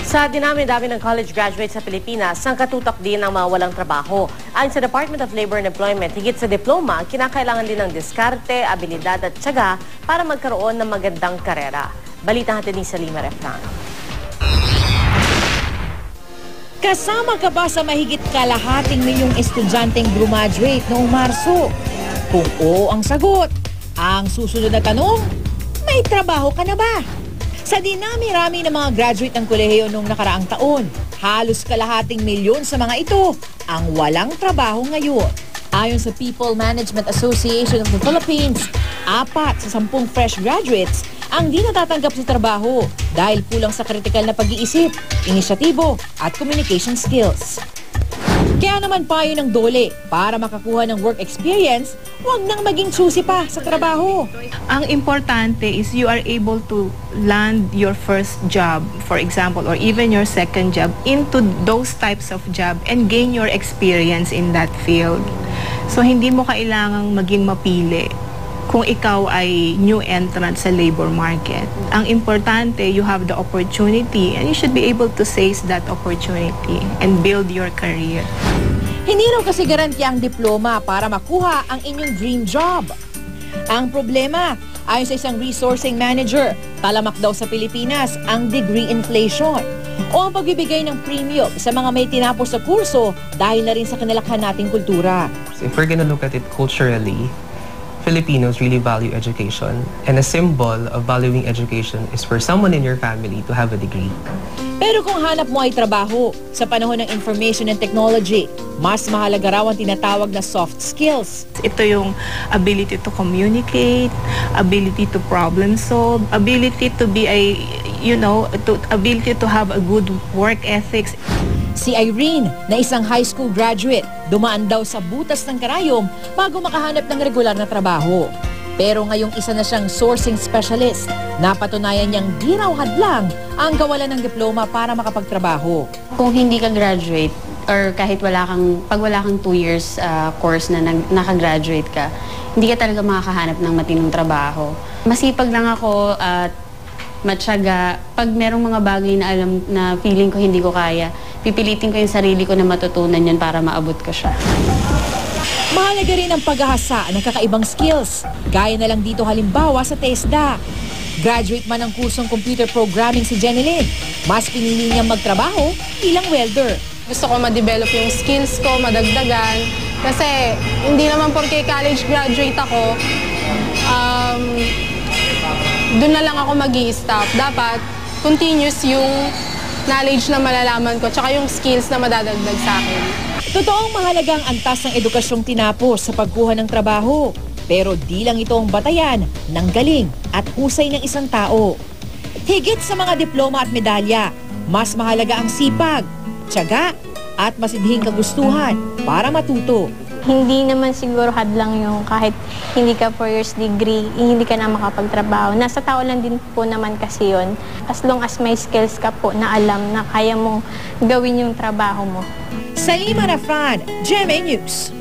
Sa dinami-dami ng college graduates sa Pilipinas, sangkatutak din ang mga walang trabaho. Ayon sa Department of Labor and Employment, higit sa diploma, kinakailangan din ng diskarte, abilidad at tiyaga para magkaroon ng magandang karera. Balita natin ni Salima Refran. Kasama ka ba sa mahigit kalahating milyong estudyanteng graduate noong Marso? Kung oo ang sagot, ang susunod na tanong, may trabaho ka na ba? Sa dinami-rami ng mga graduate ng kolehiyo noong nakaraang taon, halos kalahating milyon sa mga ito ang walang trabaho ngayon. Ayon sa People Management Association of the Philippines, 4 sa 10 fresh graduates ang di natatanggap sa trabaho dahil kulang sa kritikal na pag-iisip, inisyatibo at communication skills. Kaya naman payo ng DOLE, para makakuha ng work experience, huwag nang maging susi pa sa trabaho. Ang importante is you are able to land your first job, for example, or even your second job into those types of job and gain your experience in that field. So hindi mo kailangang maging mapili kung ikaw ay new entrant sa labor market. Ang importante, you have the opportunity and you should be able to seize that opportunity and build your career. Hindi raw kasi garantiya ang diploma para makuha ang inyong dream job. Ang problema, ayon sa isang resourcing manager, talamak daw sa Pilipinas ang degree inflation o ang pagbibigay ng premium sa mga may tinapos sa kurso dahil na rin sa kinalakhan nating kultura. If we're gonna look at it culturally, Filipinos really value education, and a symbol of valuing education is for someone in your family to have a degree. Pero kung hanap mo ay trabaho sa panahon ng information and technology, mas mahalaga raw ang tinatawag na soft skills. Ito yung ability to communicate, ability to problem solve, ability to be ability to have a good work ethics. Si Irene, na isang high school graduate, dumaan daw sa butas ng karayom bago makahanap ng regular na trabaho. Pero ngayong isa na siyang sourcing specialist, napatunayan niyang di raw hadlang ang kawalan ng diploma para makapagtrabaho. Kung hindi ka graduate or kahit pag wala kang 2 years course na nakagraduate ka, hindi ka talaga makakahanap ng matinong trabaho. Masipag lang ako at matyaga. Pag merong mga bagay na alam na feeling ko hindi ko kaya, pipilitin ko yung sarili ko na matutunan yan para maabot ko siya. Mahalaga rin ang paghahasa ng kakaibang skills. Gaya na lang dito halimbawa sa TESDA. Graduate man ng kursong computer programming si Jenilyn, mas pinili niyang magtrabaho bilang welder. Gusto ko ma-develop yung skills ko, madagdagan. Kasi hindi naman porke college graduate ako, doon na lang ako mag-i-stop. Dapat continuous yung knowledge na malalaman ko, tsaka yung skills na madadagdag sa akin. Totoong mahalagang antas ng edukasyong tinapos sa pagkuha ng trabaho. Pero di lang ito ang batayan ng galing at husay ng isang tao. Higit sa mga diploma at medalya, mas mahalaga ang sipag, tiyaga at masidhing kagustuhan para matuto. Hindi naman siguro hadlang yung kahit hindi ka 4 years degree, hindi ka na makapagtrabaho. Nasa tao lang din po naman kasi yun. As long as may skills ka po na alam na kaya mong gawin yung trabaho mo. Salima Refran, GMA News.